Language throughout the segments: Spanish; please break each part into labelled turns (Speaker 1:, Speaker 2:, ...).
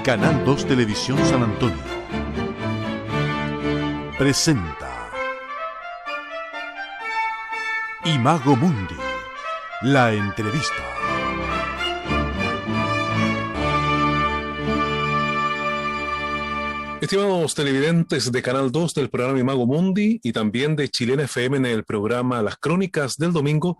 Speaker 1: Canal 2 Televisión San Antonio presenta Imago Mundi, la entrevista.
Speaker 2: Estimados televidentes de Canal 2 del programa Imago Mundi y también de Chilena FM en el programa Las Crónicas del Domingo,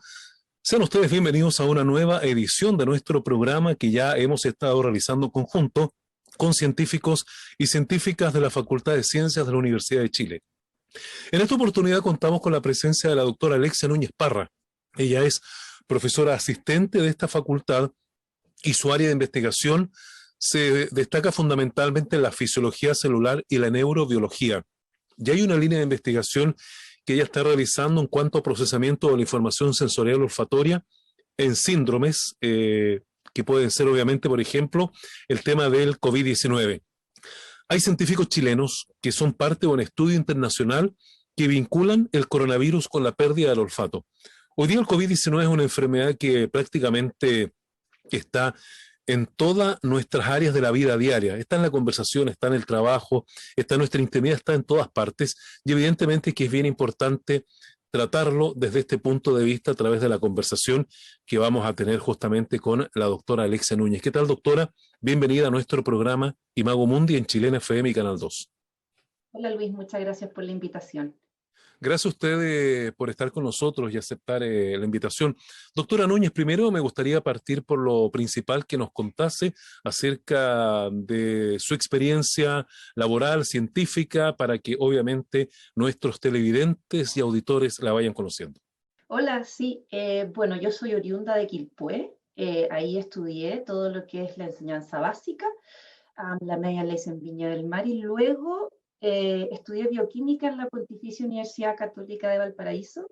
Speaker 2: sean ustedes bienvenidos a una nueva edición de nuestro programa que ya hemos estado realizando en conjunto con científicos y científicas de la Facultad de Ciencias de la Universidad de Chile. En esta oportunidad contamos con la presencia de la doctora Alexia Núñez Parra. Ella es profesora asistente de esta facultad y su área de investigación se destaca fundamentalmente en la fisiología celular y la neurobiología. Y hay una línea de investigación que ella está realizando en cuanto a procesamiento de la información sensorial olfatoria en síndromes que pueden ser obviamente, por ejemplo, el tema del COVID-19. Hay científicos chilenos que son parte de un estudio internacional que vinculan el coronavirus con la pérdida del olfato. Hoy día el COVID-19 es una enfermedad que prácticamente está en todas nuestras áreas de la vida diaria. Está en la conversación, está en el trabajo, está en nuestra intimidad, está en todas partes. Y evidentemente que es bien importante tratarlo desde este punto de vista a través de la conversación que vamos a tener justamente con la doctora Alexia Núñez. ¿Qué tal, doctora? Bienvenida a nuestro programa Imago Mundi en Chilena FM y Canal 2.
Speaker 3: Hola Luis, muchas gracias por la invitación.
Speaker 2: Gracias a usted por estar con nosotros y aceptar la invitación. Doctora Núñez, primero me gustaría partir por lo principal, que nos contase acerca de su experiencia laboral, científica, para que obviamente nuestros televidentes y auditores la vayan conociendo.
Speaker 3: Hola, sí, bueno, yo soy oriunda de Quilpué, ahí estudié todo lo que es la enseñanza básica, la media ley en Viña del Mar, y luego estudié bioquímica en la Pontificia Universidad Católica de Valparaíso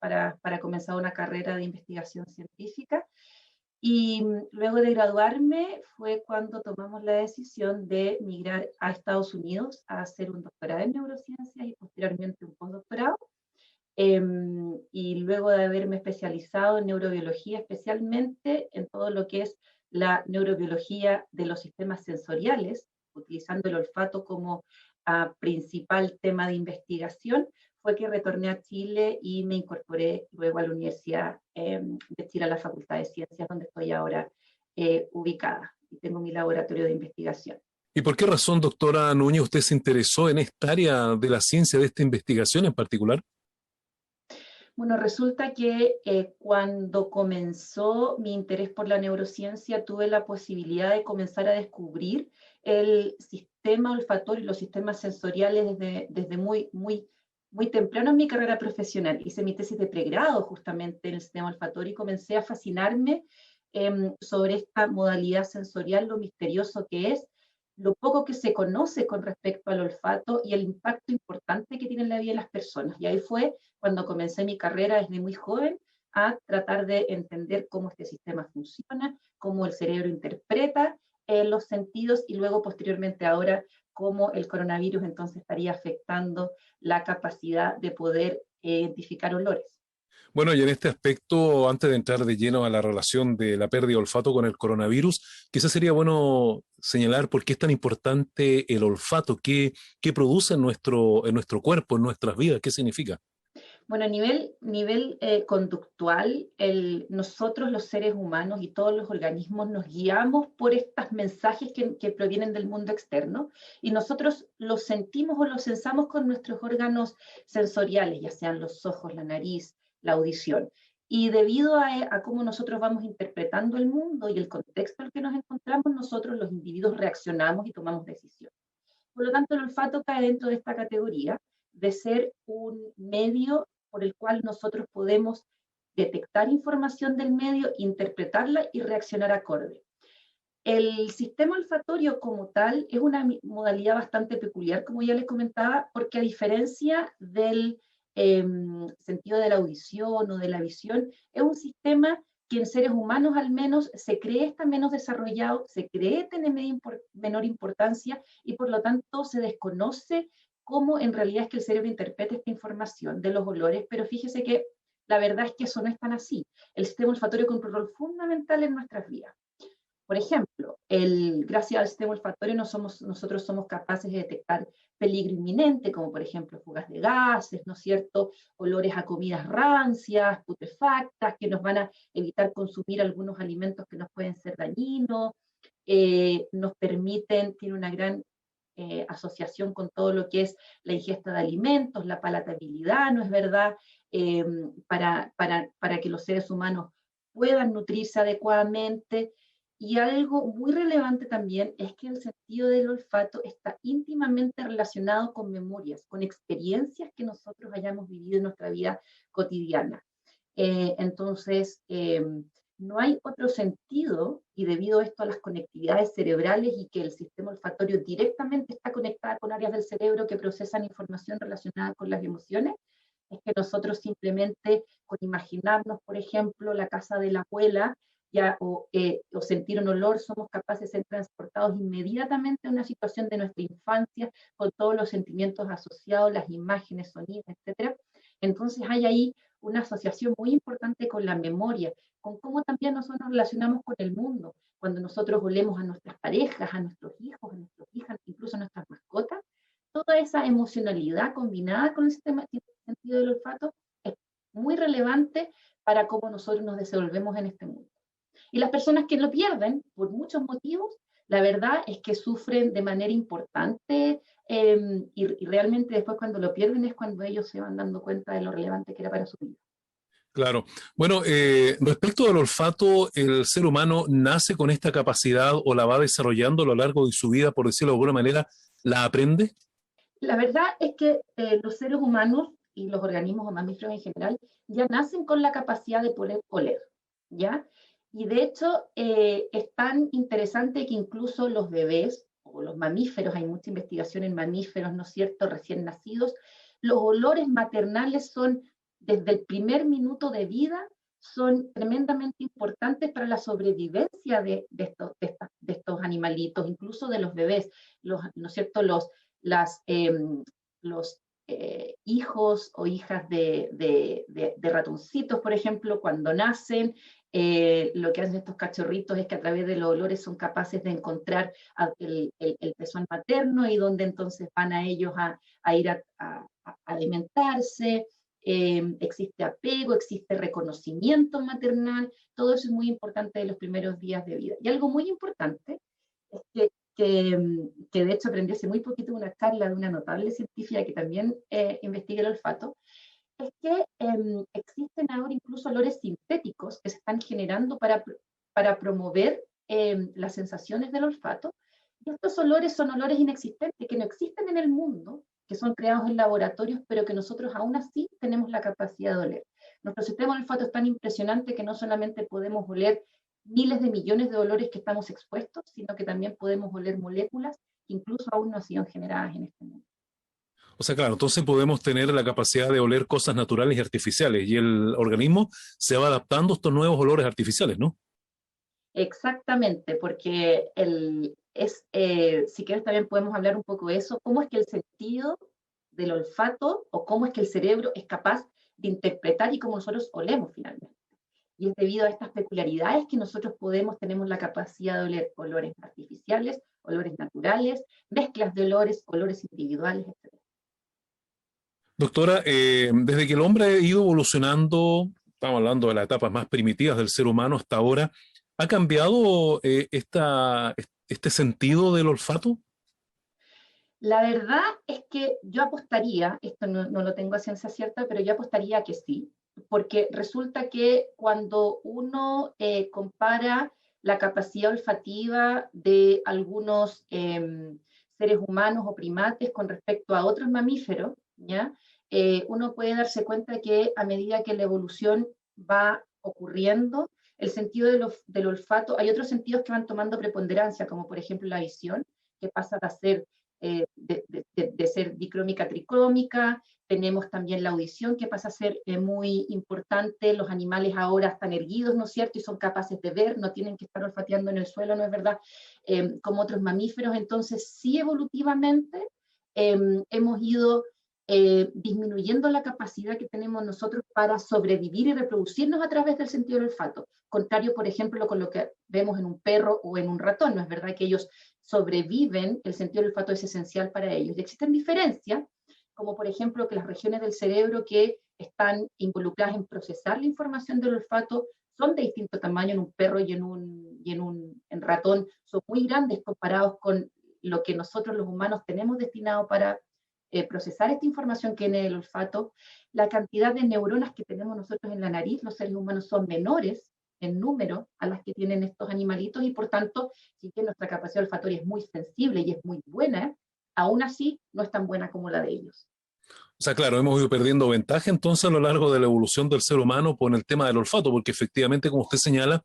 Speaker 3: para comenzar una carrera de investigación científica. Y luego de graduarme fue cuando tomamos la decisión de migrar a Estados Unidos a hacer un doctorado en neurociencias y posteriormente un postdoctorado. Y luego de haberme especializado en neurobiología, especialmente en todo lo que es la neurobiología de los sistemas sensoriales, utilizando el olfato como principal tema de investigación, fue que retorné a Chile y me incorporé luego a la Universidad de Chile, a la Facultad de Ciencias, donde estoy ahora ubicada y tengo mi laboratorio de investigación.
Speaker 2: ¿Y por qué razón, doctora Núñez, usted se interesó en esta área de la ciencia, de esta investigación en particular?
Speaker 3: Bueno, resulta que cuando comenzó mi interés por la neurociencia, tuve la posibilidad de comenzar a descubrir el sistema olfatorio y los sistemas sensoriales desde muy temprano en mi carrera profesional. Hice mi tesis de pregrado justamente en el sistema olfatorio y comencé a fascinarme sobre esta modalidad sensorial, lo misterioso que es, lo poco que se conoce con respecto al olfato y el impacto importante que tiene en la vida de las personas. Y ahí fue cuando comencé mi carrera desde muy joven a tratar de entender cómo este sistema funciona, cómo el cerebro interpreta los sentidos y luego posteriormente ahora cómo el coronavirus entonces estaría afectando la capacidad de poder identificar olores.
Speaker 2: Bueno, y en este aspecto, antes de entrar de lleno a la relación de la pérdida de olfato con el coronavirus, quizás sería bueno señalar por qué es tan importante el olfato, qué produce en nuestro cuerpo, en nuestras vidas, qué significa.
Speaker 3: Bueno, a nivel conductual, nosotros los seres humanos y todos los organismos nos guiamos por estos mensajes que provienen del mundo externo y nosotros los sentimos o los sensamos con nuestros órganos sensoriales, ya sean los ojos, la nariz, la audición. Y debido a cómo nosotros vamos interpretando el mundo y el contexto en el que nos encontramos, nosotros los individuos reaccionamos y tomamos decisiones. Por lo tanto, el olfato cae dentro de esta categoría de ser un medio por el cual nosotros podemos detectar información del medio, interpretarla y reaccionar acorde. El sistema olfatorio como tal es una modalidad bastante peculiar, como ya les comentaba, porque a diferencia del sentido de la audición o de la visión, es un sistema que en seres humanos al menos se cree está menos desarrollado, se cree tener menor importancia y por lo tanto se desconoce cómo en realidad es que el cerebro interpreta esta información de los olores, pero fíjese que la verdad es que eso no es tan así. El sistema olfatorio cumple un rol fundamental en nuestras vidas. Por ejemplo, gracias al sistema olfatorio nosotros somos capaces de detectar peligro inminente, como por ejemplo fugas de gases, ¿no es cierto? Olores a comidas rancias, putrefactas, que nos van a evitar consumir algunos alimentos que nos pueden ser dañinos, nos permiten, tiene una gran asociación con todo lo que es la ingesta de alimentos, la palatabilidad, ¿no es verdad? Para que los seres humanos puedan nutrirse adecuadamente. Y algo muy relevante también es que el sentido del olfato está íntimamente relacionado con memorias, con experiencias que nosotros hayamos vivido en nuestra vida cotidiana. Entonces, no hay otro sentido, y debido a esto a las conectividades cerebrales y que el sistema olfatorio directamente está conectado con áreas del cerebro que procesan información relacionada con las emociones, es que nosotros simplemente con imaginarnos, por ejemplo, la casa de la abuela, o sentir un olor, somos capaces de ser transportados inmediatamente a una situación de nuestra infancia, con todos los sentimientos asociados, las imágenes, sonidos, etc. Entonces hay ahí una asociación muy importante con la memoria, con cómo también nosotros nos relacionamos con el mundo. Cuando nosotros olemos a nuestras parejas, a nuestros hijos, a nuestras hijas, incluso a nuestras mascotas, toda esa emocionalidad combinada con el sentido del olfato es muy relevante para cómo nosotros nos desenvolvemos en este mundo. Y las personas que lo pierden, por muchos motivos, la verdad es que sufren de manera importante y realmente después cuando lo pierden es cuando ellos se van dando cuenta de lo relevante que era para su vida.
Speaker 2: Claro. Bueno, respecto al olfato, ¿el ser humano nace con esta capacidad o la va desarrollando a lo largo de su vida, por decirlo de alguna manera, la aprende?
Speaker 3: La verdad es que los seres humanos y los organismos o mamíferos en general ya nacen con la capacidad de poder oler, ¿ya? Y de hecho es tan interesante que incluso los bebés o los mamíferos, hay mucha investigación en mamíferos, ¿no es cierto?, recién nacidos, los olores maternales son, desde el primer minuto de vida, son tremendamente importantes para la sobrevivencia de estos animalitos, incluso de los bebés, ¿no es cierto?, los hijos o hijas de ratoncitos, por ejemplo, cuando nacen, lo que hacen estos cachorritos es que a través de los olores son capaces de encontrar el pezón materno y donde entonces van a ellos a ir a alimentarse. Existe apego, existe reconocimiento maternal, todo eso es muy importante de los primeros días de vida. Y algo muy importante es que de hecho aprendí hace muy poquito una charla de una notable científica que también investiga el olfato, es que existen ahora incluso olores sintéticos que se están generando para promover las sensaciones del olfato. Y estos olores son olores inexistentes, que no existen en el mundo, que son creados en laboratorios, pero que nosotros aún así tenemos la capacidad de oler. Nuestro sistema de olfato es tan impresionante que no solamente podemos oler miles de millones de olores que estamos expuestos, sino que también podemos oler moléculas que incluso aún no han sido generadas en este mundo.
Speaker 2: O sea, claro, entonces podemos tener la capacidad de oler cosas naturales y artificiales y el organismo se va adaptando a estos nuevos olores artificiales, ¿no?
Speaker 3: Exactamente, porque si quieres también podemos hablar un poco de eso, cómo es que el sentido del olfato o cómo es que el cerebro es capaz de interpretar y cómo nosotros olemos finalmente. Y es debido a estas peculiaridades que nosotros tenemos la capacidad de oler olores artificiales, olores naturales, mezclas de olores, olores individuales, etc.
Speaker 2: Doctora, desde que el hombre ha ido evolucionando, estamos hablando de las etapas más primitivas del ser humano hasta ahora, ¿ha cambiado este sentido del olfato?
Speaker 3: La verdad es que yo apostaría, esto no lo tengo a ciencia cierta, pero yo apostaría que sí, porque resulta que cuando uno compara la capacidad olfativa de algunos seres humanos o primates con respecto a otros mamíferos, ¿ya? Uno puede darse cuenta que a medida que la evolución va ocurriendo, el sentido del olfato, hay otros sentidos que van tomando preponderancia, como por ejemplo la visión, que pasa a ser de ser dicrómica a tricrómica. Tenemos también la audición, que pasa a ser muy importante. Los animales ahora están erguidos, ¿no es cierto? Y son capaces de ver, no tienen que estar olfateando en el suelo, ¿no es verdad? Como otros mamíferos. Entonces, sí, evolutivamente hemos ido disminuyendo la capacidad que tenemos nosotros para sobrevivir y reproducirnos a través del sentido del olfato. Contrario, por ejemplo, con lo que vemos en un perro o en un ratón. No es verdad que ellos sobreviven, el sentido del olfato es esencial para ellos. Y existen diferencias, como por ejemplo que las regiones del cerebro que están involucradas en procesar la información del olfato son de distinto tamaño en un perro y en ratón, son muy grandes comparados con lo que nosotros los humanos tenemos destinado para procesar esta información que en el olfato. La cantidad de neuronas que tenemos nosotros en la nariz, los seres humanos, son menores en número a las que tienen estos animalitos, y por tanto, si bien nuestra capacidad olfatoria es muy sensible y es muy buena, aún así no es tan buena como la de ellos.
Speaker 2: O sea, claro, hemos ido perdiendo ventaja entonces a lo largo de la evolución del ser humano por el tema del olfato, porque efectivamente, como usted señala,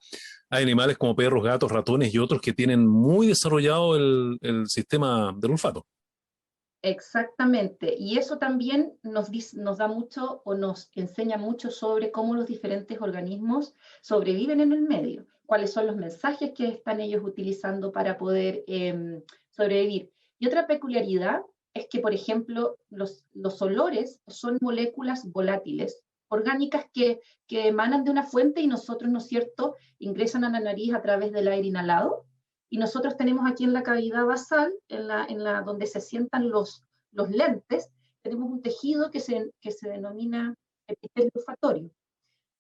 Speaker 2: hay animales como perros, gatos, ratones y otros que tienen muy desarrollado el sistema del olfato.
Speaker 3: Exactamente, y eso también nos da mucho o nos enseña mucho sobre cómo los diferentes organismos sobreviven en el medio, cuáles son los mensajes que están ellos utilizando para poder sobrevivir. Y otra peculiaridad es que, por ejemplo, los olores son moléculas volátiles, orgánicas que emanan de una fuente y nosotros, ¿no es cierto?, ingresan a la nariz a través del aire inhalado. Y nosotros tenemos aquí en la cavidad basal, donde se sientan los lentes, tenemos un tejido que se denomina epitelio olfatorio.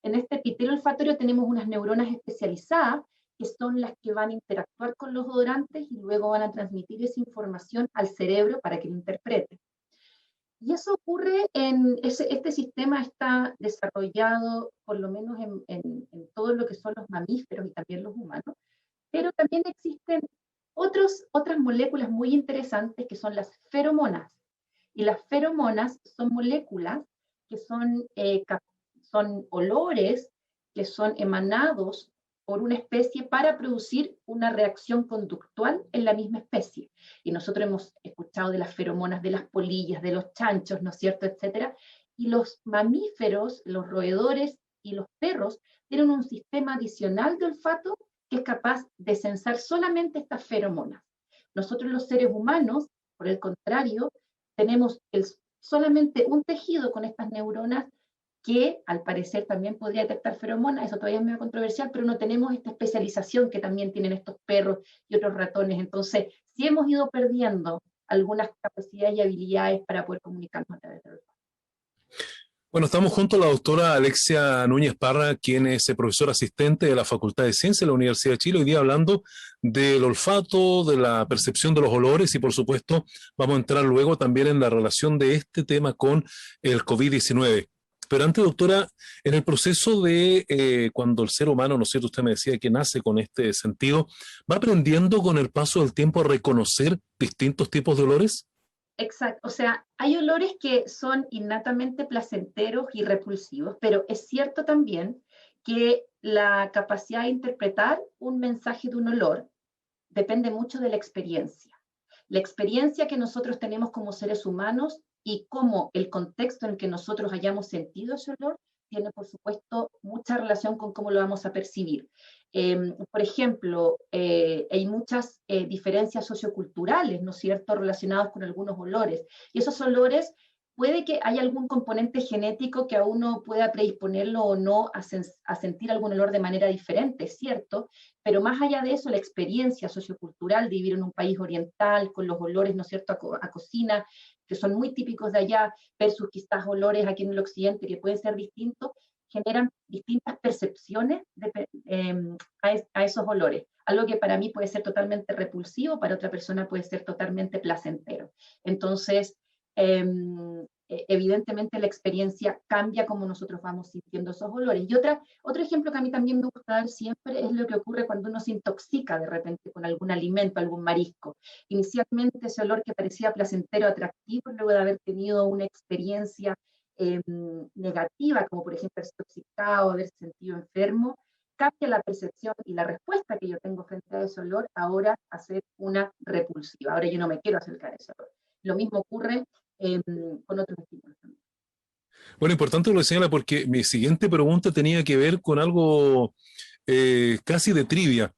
Speaker 3: En este epitelio olfatorio tenemos unas neuronas especializadas que son las que van a interactuar con los odorantes y luego van a transmitir esa información al cerebro para que lo interprete. Y eso ocurre este sistema está desarrollado por lo menos en todo lo que son los mamíferos y también los humanos, pero también existen otras moléculas muy interesantes que son las feromonas. Y las feromonas son moléculas que son olores que son emanados por una especie para producir una reacción conductual en la misma especie. Y nosotros hemos escuchado de las feromonas de las polillas, de los chanchos, ¿no es cierto?, etcétera. Y los mamíferos, los roedores y los perros tienen un sistema adicional de olfato que es capaz de sensar solamente estas feromonas. Nosotros los seres humanos, por el contrario, tenemos solamente un tejido con estas neuronas que al parecer también podría detectar feromonas, eso todavía es medio controversial, pero no tenemos esta especialización que también tienen estos perros y otros ratones. Entonces, sí hemos ido perdiendo algunas capacidades y habilidades para poder comunicarnos a través del olfato.
Speaker 2: Bueno, estamos junto a la doctora Alexia Núñez Parra, quien es profesora asistente de la Facultad de Ciencias de la Universidad de Chile, hoy día hablando del olfato, de la percepción de los olores y, por supuesto, vamos a entrar luego también en la relación de este tema con el COVID-19. Pero antes, doctora, en el proceso de cuando el ser humano, ¿no es cierto?, usted me decía que nace con este sentido, ¿va aprendiendo con el paso del tiempo a reconocer distintos tipos de olores?
Speaker 3: Exacto, o sea, hay olores que son innatamente placenteros y repulsivos, pero es cierto también que la capacidad de interpretar un mensaje de un olor depende mucho de la experiencia. La experiencia que nosotros tenemos como seres humanos y cómo el contexto en el que nosotros hayamos sentido ese olor tiene, por supuesto, mucha relación con cómo lo vamos a percibir. Por ejemplo, hay muchas diferencias socioculturales, ¿no es cierto?, relacionadas con algunos olores. Y esos olores, puede que haya algún componente genético que a uno pueda predisponerlo o no a sentir algún olor de manera diferente, es cierto, pero más allá de eso, la experiencia sociocultural de vivir en un país oriental, con los olores, ¿no es cierto?, a cocina, que son muy típicos de allá, versus quizás olores aquí en el occidente que pueden ser distintos, generan distintas percepciones a esos olores. Algo que para mí puede ser totalmente repulsivo, para otra persona puede ser totalmente placentero. Entonces, evidentemente la experiencia cambia como nosotros vamos sintiendo esos olores. Y otro ejemplo que a mí también me gusta dar siempre es lo que ocurre cuando uno se intoxica de repente con algún alimento, algún marisco. Inicialmente ese olor que parecía placentero, atractivo, luego de haber tenido una experiencia negativa, como por ejemplo haberse intoxicado, haberse sentido enfermo, cambia la percepción y la respuesta que yo tengo frente a ese olor ahora a ser una repulsiva. Ahora yo no me quiero acercar a ese olor. Lo mismo ocurre con otros estímulos también.
Speaker 2: Bueno, importante lo señala porque mi siguiente pregunta tenía que ver con algo casi de trivia.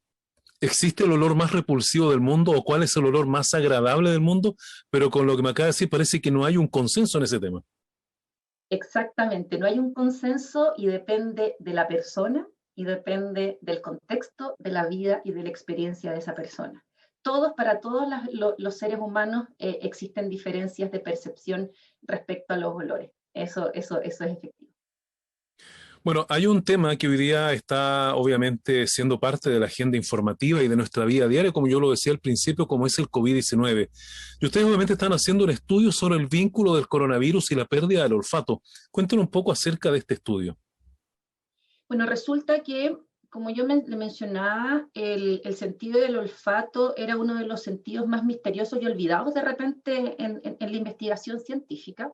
Speaker 2: ¿Existe el olor más repulsivo del mundo o cuál es el olor más agradable del mundo? Pero con lo que me acaba de decir parece que no hay un consenso en ese tema.
Speaker 3: Exactamente, no hay un consenso y depende de la persona y depende del contexto, de la vida y de la experiencia de esa persona. Para todos los seres humanos existen diferencias de percepción respecto a los olores. Eso es efectivo.
Speaker 2: Bueno, hay un tema que hoy día está obviamente siendo parte de la agenda informativa y de nuestra vida diaria, como yo lo decía al principio, como es el COVID-19. Y ustedes obviamente están haciendo un estudio sobre el vínculo del coronavirus y la pérdida del olfato. Cuéntenos un poco acerca de este estudio.
Speaker 3: Bueno, resulta que, como yo le mencionaba, el sentido del olfato era uno de los sentidos más misteriosos y olvidados de repente en la investigación científica,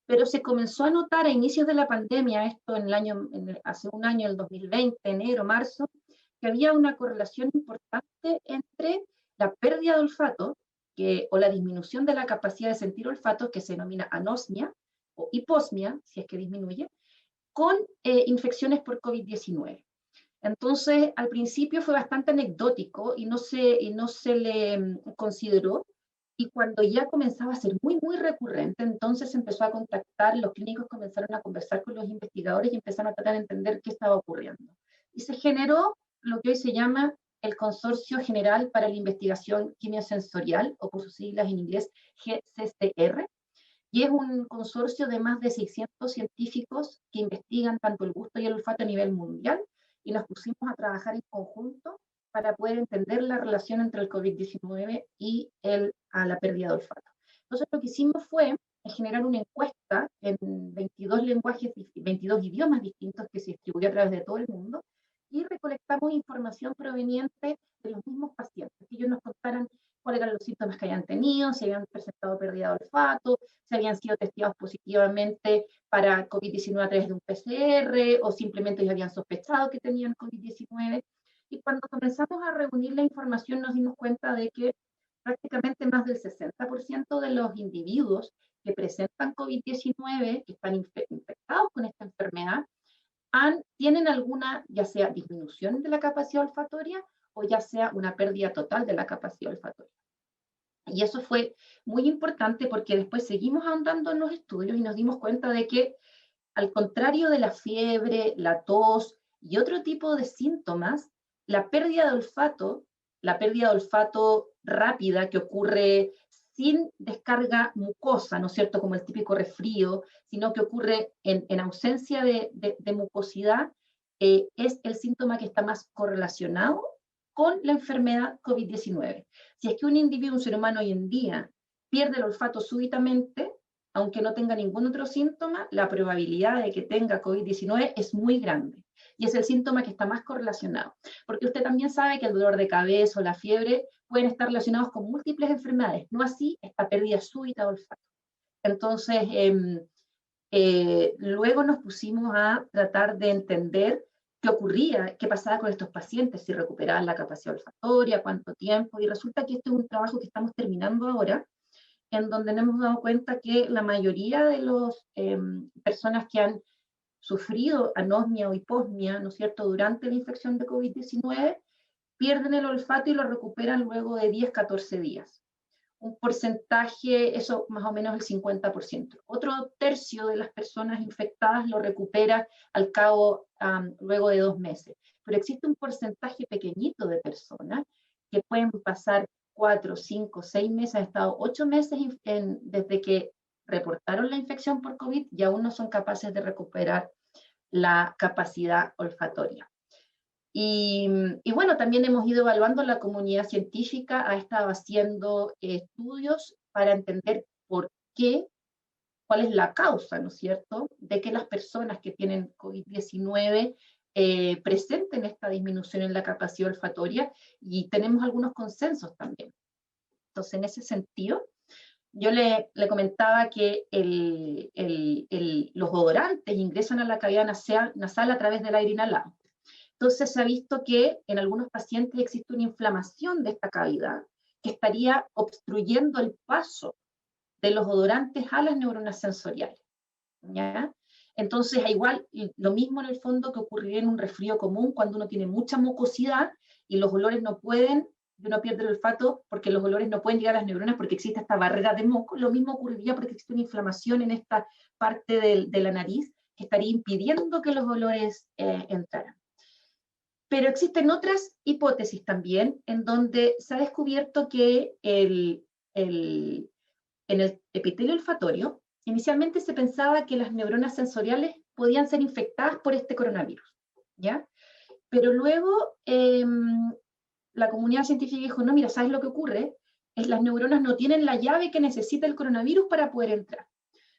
Speaker 3: pero se comenzó a notar a inicios de la pandemia, esto hace un año, el 2020, enero, marzo, que había una correlación importante entre la pérdida de olfato o la disminución de la capacidad de sentir olfato, que se denomina anosmia o hiposmia, si es que disminuye, con infecciones por COVID-19. Entonces, al principio fue bastante anecdótico y no se le consideró, y cuando ya comenzaba a ser muy, muy recurrente, entonces se empezó a contactar, los clínicos comenzaron a conversar con los investigadores y empezaron a tratar de entender qué estaba ocurriendo. Y se generó lo que hoy se llama el Consorcio General para la Investigación Quimiosensorial, o por sus siglas en inglés GCCR, y es un consorcio de más de 600 científicos que investigan tanto el gusto y el olfato a nivel mundial, y nos pusimos a trabajar en conjunto para poder entender la relación entre el COVID-19 y la pérdida de olfato. Entonces lo que hicimos fue generar una encuesta en 22 lenguajes, 22 idiomas distintos que se distribuyó a través de todo el mundo, y recolectamos información proveniente de los mismos pacientes, que ellos nos contaran cuáles eran los síntomas que habían tenido, si habían presentado pérdida de olfato, si habían sido testeados positivamente para COVID-19 a través de un PCR, o simplemente ellos habían sospechado que tenían COVID-19. Y cuando comenzamos a reunir la información nos dimos cuenta de que prácticamente más del 60% de los individuos que presentan COVID-19, que están infectados con esta enfermedad, tienen alguna, ya sea disminución de la capacidad olfatoria o ya sea una pérdida total de la capacidad olfatoria. Y eso fue muy importante porque después seguimos ahondando en los estudios y nos dimos cuenta de que, al contrario de la fiebre, la tos y otro tipo de síntomas, la pérdida de olfato rápida que ocurre sin descarga mucosa, ¿no es cierto?, como el típico resfrío, sino que ocurre en ausencia de mucosidad, es el síntoma que está más correlacionado con la enfermedad COVID-19. Si es que un individuo, un ser humano hoy en día, pierde el olfato súbitamente, aunque no tenga ningún otro síntoma, la probabilidad de que tenga COVID-19 es muy grande. Y es el síntoma que está más correlacionado. Porque usted también sabe que el dolor de cabeza o la fiebre pueden estar relacionados con múltiples enfermedades, no así esta pérdida súbita de olfato. Entonces, luego nos pusimos a tratar de entender qué ocurría, qué pasaba con estos pacientes, si recuperaban la capacidad olfatoria, cuánto tiempo, y resulta que este es un trabajo que estamos terminando ahora, en donde nos hemos dado cuenta que la mayoría de las personas que han sufrido anosmia o hiposmia, ¿no es cierto?, durante la infección de COVID-19, pierden el olfato y lo recuperan luego de 10-14 días. Un porcentaje, eso más o menos el 50%. Otro tercio de las personas infectadas lo recupera al cabo, luego de 2 meses. Pero existe un porcentaje pequeñito de personas que pueden pasar 4, 5, 6 meses, han estado 8 meses desde que reportaron la infección por COVID y aún no son capaces de recuperar la capacidad olfatoria. Y bueno, también hemos ido evaluando, la comunidad científica ha estado haciendo estudios para entender por qué, cuál es la causa, ¿no es cierto?, de que las personas que tienen COVID-19 presenten esta disminución en la capacidad olfatoria, y tenemos algunos consensos también. Entonces, en ese sentido, yo le comentaba que los odorantes ingresan a la cavidad nasal a través del aire inhalado. Entonces se ha visto que en algunos pacientes existe una inflamación de esta cavidad que estaría obstruyendo el paso de los odorantes a las neuronas sensoriales, ¿ya? Entonces, igual, lo mismo en el fondo que ocurriría en un resfrío común, cuando uno tiene mucha mucosidad y los olores no pueden, y uno pierde el olfato porque los olores no pueden llegar a las neuronas porque existe esta barrera de moco. Lo mismo ocurriría porque existe una inflamación en esta parte de la nariz que estaría impidiendo que los olores entraran. Pero existen otras hipótesis también en donde se ha descubierto que en el epitelio olfatorio inicialmente se pensaba que las neuronas sensoriales podían ser infectadas por este coronavirus, ¿ya? Pero luego la comunidad científica dijo, no, mira, ¿sabes lo que ocurre? Las neuronas no tienen la llave que necesita el coronavirus para poder entrar.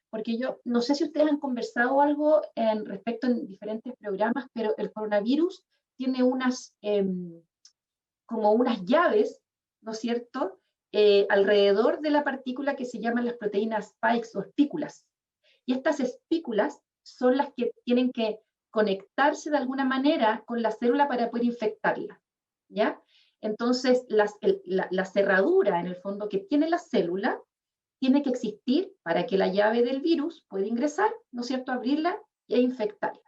Speaker 3: Porque yo no sé si ustedes han conversado algo respecto en diferentes programas, pero el coronavirus tiene como unas llaves, ¿no es cierto?, alrededor de la partícula que se llaman las proteínas spikes o espículas. Y estas espículas son las que tienen que conectarse de alguna manera con la célula para poder infectarla, ¿ya? Entonces, la cerradura, en el fondo, que tiene la célula, tiene que existir para que la llave del virus pueda ingresar, ¿no es cierto?, abrirla e infectarla.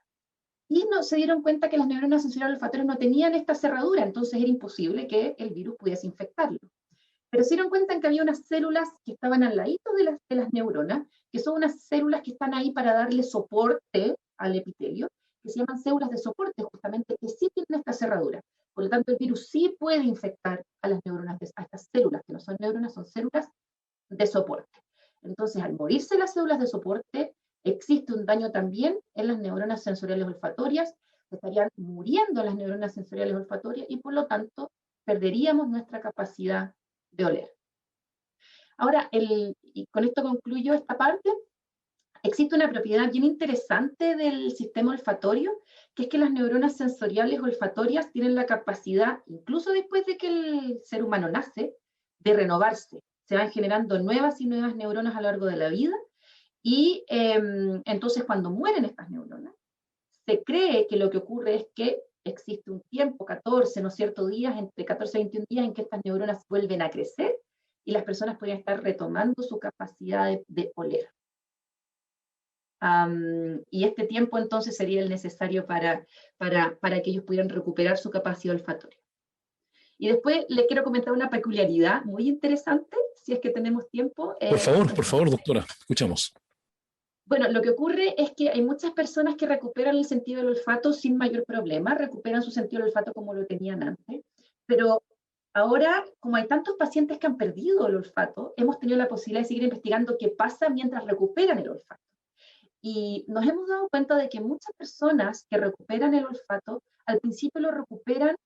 Speaker 3: Y no, se dieron cuenta que las neuronas sensoriales olfatorias no tenían esta cerradura, entonces era imposible que el virus pudiese infectarlo. Pero se dieron cuenta que había unas células que estaban al ladito de las neuronas, que son unas células que están ahí para darle soporte al epitelio, que se llaman células de soporte, justamente, que sí tienen esta cerradura. Por lo tanto, el virus sí puede infectar a las neuronas, a estas células, que no son neuronas, son células de soporte. Entonces, al morirse las células de soporte, existe un daño también en las neuronas sensoriales olfatorias, estarían muriendo las neuronas sensoriales olfatorias y por lo tanto perderíamos nuestra capacidad de oler. Ahora, y con esto concluyo esta parte, existe una propiedad bien interesante del sistema olfatorio, que es que las neuronas sensoriales olfatorias tienen la capacidad, incluso después de que el ser humano nace, de renovarse. Se van generando nuevas y nuevas neuronas a lo largo de la vida, y entonces cuando mueren estas neuronas, se cree que lo que ocurre es que existe un tiempo, 14, ¿no es cierto?, días, entre 14 y 21 días, en que estas neuronas vuelven a crecer, y las personas podrían estar retomando su capacidad de oler. Y este tiempo entonces sería el necesario para que ellos pudieran recuperar su capacidad olfatoria. Y después le quiero comentar una peculiaridad muy interesante, si es que tenemos tiempo.
Speaker 2: Por favor, doctora, escuchamos.
Speaker 3: Bueno, lo que ocurre es que hay muchas personas que recuperan el sentido del olfato sin mayor problema, recuperan su sentido del olfato como lo tenían antes, pero ahora, como hay tantos pacientes que han perdido el olfato, hemos tenido la posibilidad de seguir investigando qué pasa mientras recuperan el olfato. Y nos hemos dado cuenta de que muchas personas que recuperan el olfato, al principio lo recuperan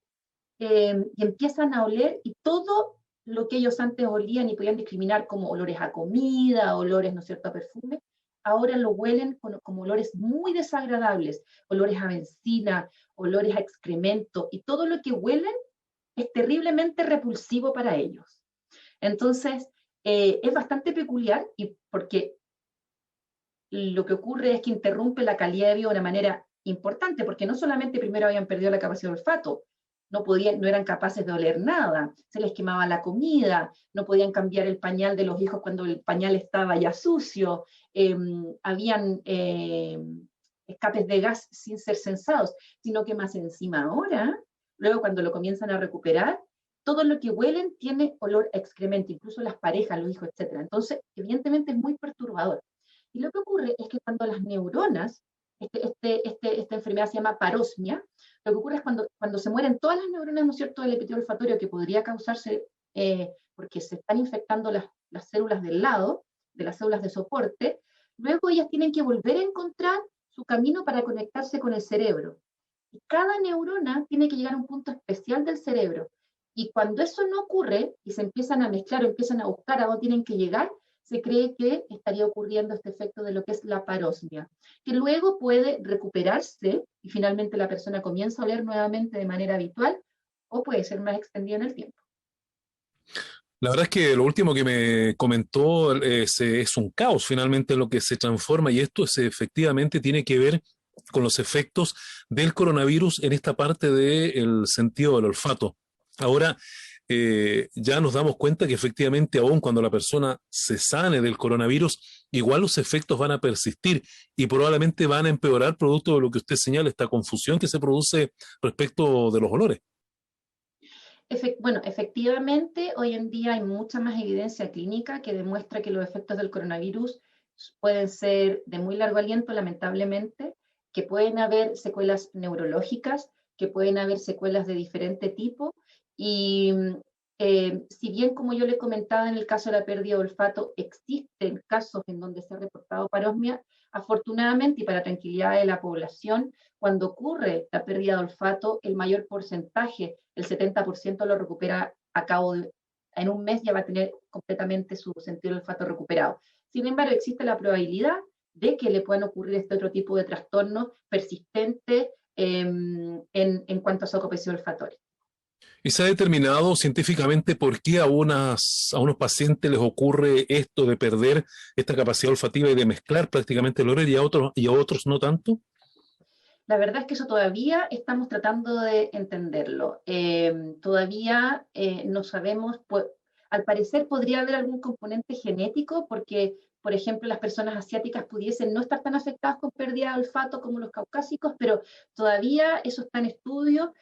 Speaker 3: y empiezan a oler, y todo lo que ellos antes olían y podían discriminar como olores a comida, olores, ¿no es cierto?, a perfume, ahora lo huelen como olores muy desagradables, olores a benzina, olores a excremento, y todo lo que huelen es terriblemente repulsivo para ellos. Entonces, es bastante peculiar, y porque lo que ocurre es que interrumpe la calidad de vida de una manera importante, porque no solamente primero habían perdido la capacidad de olfato, no eran capaces de oler nada, se les quemaba la comida, no podían cambiar el pañal de los hijos cuando el pañal estaba ya sucio, habían escapes de gas sin ser censados, sino que más encima ahora, luego cuando lo comienzan a recuperar, todo lo que huelen tiene olor a excremento, incluso las parejas, los hijos, etc. Entonces, evidentemente es muy perturbador. Y lo que ocurre es que cuando las neuronas, esta enfermedad se llama parosmia, lo que ocurre es cuando se mueren todas las neuronas, ¿no es cierto?, del epitelio olfatorio, que podría causarse porque se están infectando las células del lado, de las células de soporte, luego ellas tienen que volver a encontrar su camino para conectarse con el cerebro. Y cada neurona tiene que llegar a un punto especial del cerebro. Y cuando eso no ocurre, y se empiezan a mezclar o empiezan a buscar a dónde tienen que llegar, se cree que estaría ocurriendo este efecto de lo que es la parosmia, que luego puede recuperarse y finalmente la persona comienza a oler nuevamente de manera habitual, o puede ser más extendida en el tiempo.
Speaker 2: La verdad es que lo último que me comentó es un caos finalmente lo que se transforma, y esto efectivamente tiene que ver con los efectos del coronavirus en esta parte del sentido del olfato. Ahora, ya nos damos cuenta que efectivamente aún cuando la persona se sane del coronavirus, igual los efectos van a persistir y probablemente van a empeorar producto de lo que usted señala, esta confusión que se produce respecto de los olores.
Speaker 3: Bueno, efectivamente, hoy en día hay mucha más evidencia clínica que demuestra que los efectos del coronavirus pueden ser de muy largo aliento, lamentablemente, que pueden haber secuelas neurológicas, que pueden haber secuelas de diferente tipo, y si bien, como yo le comentaba, en el caso de la pérdida de olfato, existen casos en donde se ha reportado parosmia, afortunadamente y para tranquilidad de la población, cuando ocurre la pérdida de olfato, el mayor porcentaje, el 70% lo recupera en un mes ya va a tener completamente su sentido del olfato recuperado. Sin embargo, existe la probabilidad de que le puedan ocurrir este otro tipo de trastornos persistentes en cuanto a su acopecio olfatorio.
Speaker 2: ¿Y se ha determinado científicamente por qué a unos pacientes les ocurre esto de perder esta capacidad olfativa y de mezclar prácticamente el olor y a otros no tanto?
Speaker 3: La verdad es que eso todavía estamos tratando de entenderlo. Todavía no sabemos, pues, al parecer podría haber algún componente genético porque, por ejemplo, las personas asiáticas pudiesen no estar tan afectadas con pérdida de olfato como los caucásicos, pero todavía eso está en estudio.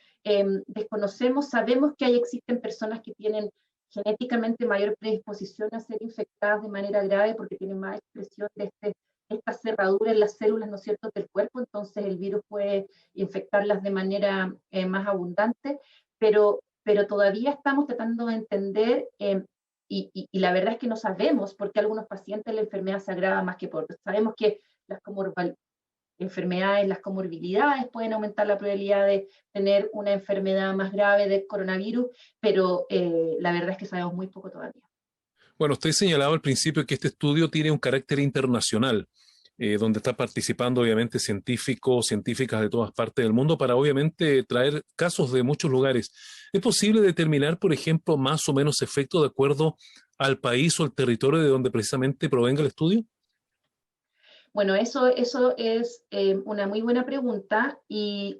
Speaker 3: Desconocemos, sabemos que existen personas que tienen genéticamente mayor predisposición a ser infectadas de manera grave porque tienen más expresión de esta cerradura en las células, ¿no es cierto?, del cuerpo, entonces el virus puede infectarlas de manera más abundante, pero todavía estamos tratando de entender, y la verdad es que no sabemos por qué a algunos pacientes la enfermedad se agrava más que por otros. Sabemos que las enfermedades, las comorbilidades pueden aumentar la probabilidad de tener una enfermedad más grave de coronavirus, pero la verdad es que sabemos muy poco todavía.
Speaker 2: Bueno, usted señalaba al principio que este estudio tiene un carácter internacional, donde está participando obviamente científicos, científicas de todas partes del mundo para obviamente traer casos de muchos lugares. ¿Es posible determinar, por ejemplo, más o menos efectos de acuerdo al país o al territorio de donde precisamente provenga el estudio?
Speaker 3: Bueno, eso es una muy buena pregunta y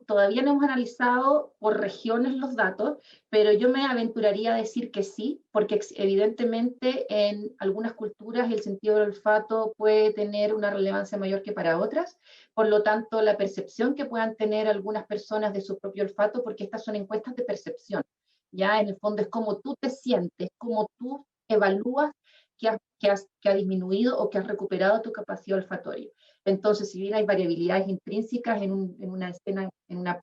Speaker 3: todavía no hemos analizado por regiones los datos, pero yo me aventuraría a decir que sí, porque evidentemente en algunas culturas el sentido del olfato puede tener una relevancia mayor que para otras, por lo tanto la percepción que puedan tener algunas personas de su propio olfato, porque estas son encuestas de percepción, ya en el fondo es cómo tú te sientes, cómo tú evalúas que ha disminuido o que has recuperado tu capacidad olfatoria. Entonces, si bien hay variabilidades intrínsecas en una escena, en una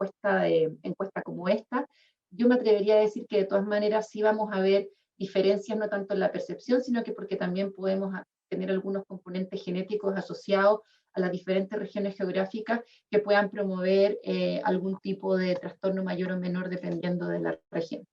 Speaker 3: encuesta como esta, yo me atrevería a decir que de todas maneras sí vamos a ver diferencias no tanto en la percepción, sino que porque también podemos tener algunos componentes genéticos asociados a las diferentes regiones geográficas que puedan promover algún tipo de trastorno mayor o menor dependiendo de la región.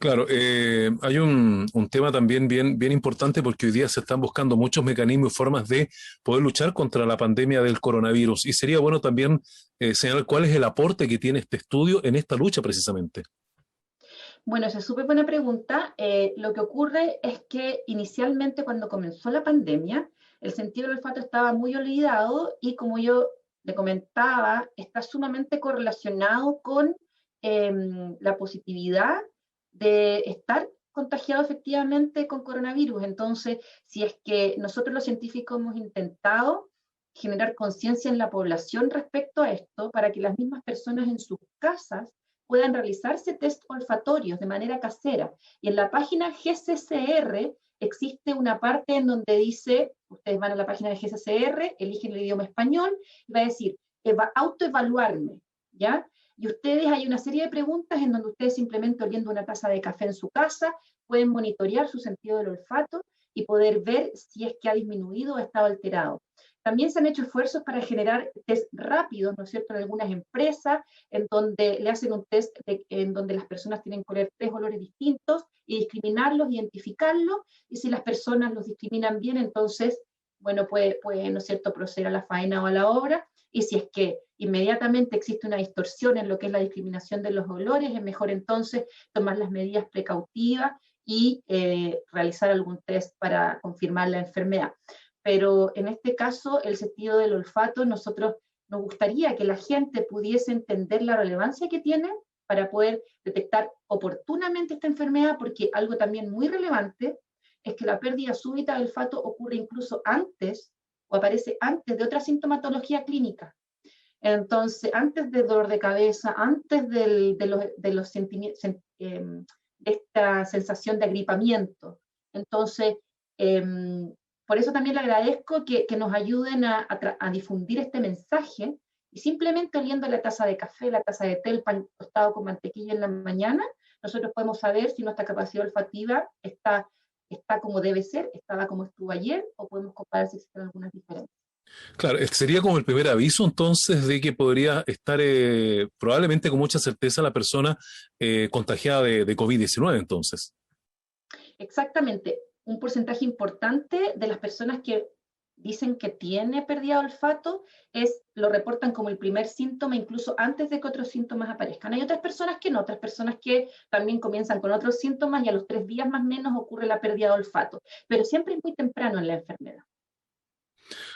Speaker 2: Claro, hay un tema también bien importante porque hoy día se están buscando muchos mecanismos y formas de poder luchar contra la pandemia del coronavirus. Y sería bueno también señalar cuál es el aporte que tiene este estudio en esta lucha precisamente.
Speaker 3: Bueno, esa es súper buena pregunta. Lo que ocurre es que inicialmente cuando comenzó la pandemia, el sentido del olfato estaba muy olvidado y como yo le comentaba, está sumamente correlacionado con la positividad de estar contagiado efectivamente con coronavirus. Entonces, si es que nosotros los científicos hemos intentado generar conciencia en la población respecto a esto, para que las mismas personas en sus casas puedan realizarse test olfatorios de manera casera. Y en la página GCCR existe una parte en donde dice, ustedes van a la página de GCCR, eligen el idioma español, y va a decir, autoevaluarme, ¿ya? Y ustedes, hay una serie de preguntas en donde ustedes simplemente oliendo una taza de café en su casa, pueden monitorear su sentido del olfato y poder ver si es que ha disminuido o ha estado alterado. También se han hecho esfuerzos para generar test rápidos, ¿no es cierto?, en algunas empresas, en donde le hacen un test en donde las personas tienen que oler 3 olores distintos y discriminarlos, identificarlos, y si las personas los discriminan bien, entonces, bueno, puede, ¿no es cierto?, proceder a la faena o a la obra, y si es que inmediatamente existe una distorsión en lo que es la discriminación de los olores, es mejor entonces tomar las medidas precautivas y realizar algún test para confirmar la enfermedad. Pero en este caso, el sentido del olfato, nosotros nos gustaría que la gente pudiese entender la relevancia que tiene para poder detectar oportunamente esta enfermedad, porque algo también muy relevante es que la pérdida súbita del olfato ocurre incluso antes o aparece antes de otra sintomatología clínica. Entonces, antes del dolor de cabeza, antes de los sentimientos, de esta sensación de agripamiento. Entonces, por eso también le agradezco que nos ayuden a difundir este mensaje, y simplemente oliendo la taza de café, la taza de té, el pan tostado con mantequilla en la mañana, nosotros podemos saber si nuestra capacidad olfativa está como debe ser, estaba como estuvo ayer, o podemos comparar si existen algunas diferencias.
Speaker 2: Claro, este sería como el primer aviso entonces de que podría estar probablemente con mucha certeza la persona contagiada de COVID-19 entonces.
Speaker 3: Exactamente. Un porcentaje importante de las personas que dicen que tiene pérdida de olfato lo reportan como el primer síntoma, incluso antes de que otros síntomas aparezcan. Hay otras personas que no, otras personas que también comienzan con otros síntomas y a los 3 días más o menos ocurre la pérdida de olfato, pero siempre es muy temprano en la enfermedad.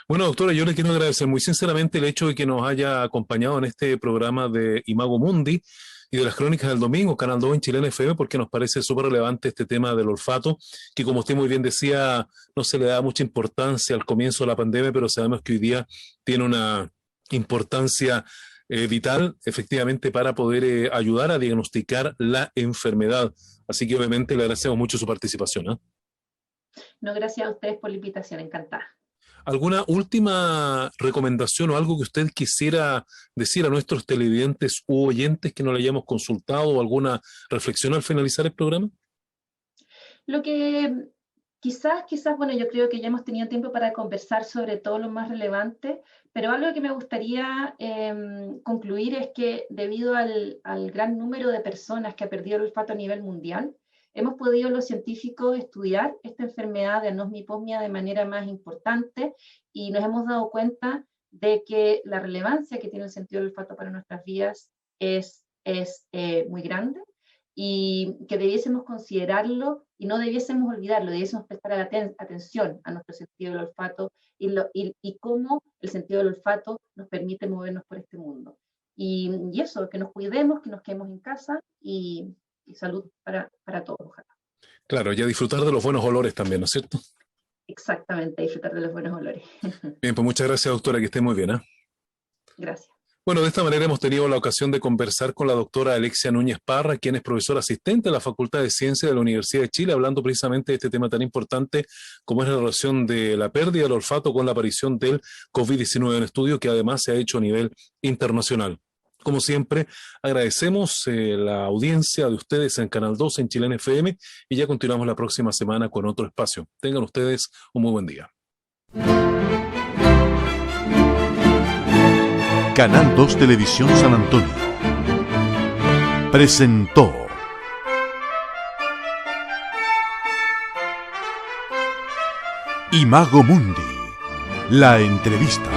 Speaker 2: Bueno, doctora, yo le quiero agradecer muy sinceramente el hecho de que nos haya acompañado en este programa de Imago Mundi y de las Crónicas del Domingo, Canal 2 en Chilena FM, porque nos parece súper relevante este tema del olfato, que como usted muy bien decía, no se le da mucha importancia al comienzo de la pandemia, pero sabemos que hoy día tiene una importancia vital, efectivamente, para poder ayudar a diagnosticar la enfermedad. Así que obviamente le agradecemos mucho su participación, ¿eh?
Speaker 3: No, gracias a ustedes por la invitación, encantada.
Speaker 2: ¿Alguna última recomendación o algo que usted quisiera decir a nuestros televidentes u oyentes que no le hayamos consultado, o alguna reflexión al finalizar el programa?
Speaker 3: Lo que quizás, bueno, yo creo que ya hemos tenido tiempo para conversar sobre todo lo más relevante, pero algo que me gustaría concluir es que debido al gran número de personas que ha perdido el olfato a nivel mundial, hemos podido los científicos estudiar esta enfermedad de anosmia-hiposmia de manera más importante, y nos hemos dado cuenta de que la relevancia que tiene el sentido del olfato para nuestras vidas es muy grande, y que debiésemos considerarlo y no debiésemos olvidarlo, debiésemos prestar atención a nuestro sentido del olfato y cómo el sentido del olfato nos permite movernos por este mundo. Y eso, que nos cuidemos, que nos quedemos en casa, y salud para todos, ojalá.
Speaker 2: Claro, y a disfrutar de los buenos olores también, ¿no es cierto?
Speaker 3: Exactamente, disfrutar de los buenos olores.
Speaker 2: Bien, pues muchas gracias, doctora, que esté muy bien, ¿eh?
Speaker 3: Gracias.
Speaker 2: Bueno, de esta manera hemos tenido la ocasión de conversar con la doctora Alexia Núñez Parra, quien es profesora asistente de la Facultad de Ciencias de la Universidad de Chile, hablando precisamente de este tema tan importante como es la relación de la pérdida del olfato con la aparición del COVID-19, un estudio que además se ha hecho a nivel internacional. Como siempre, agradecemos la audiencia de ustedes en Canal 2 en Chilena FM, y ya continuamos la próxima semana con otro espacio. Tengan ustedes un muy buen día.
Speaker 1: Canal 2 Televisión San Antonio presentó Imago Mundi, la entrevista.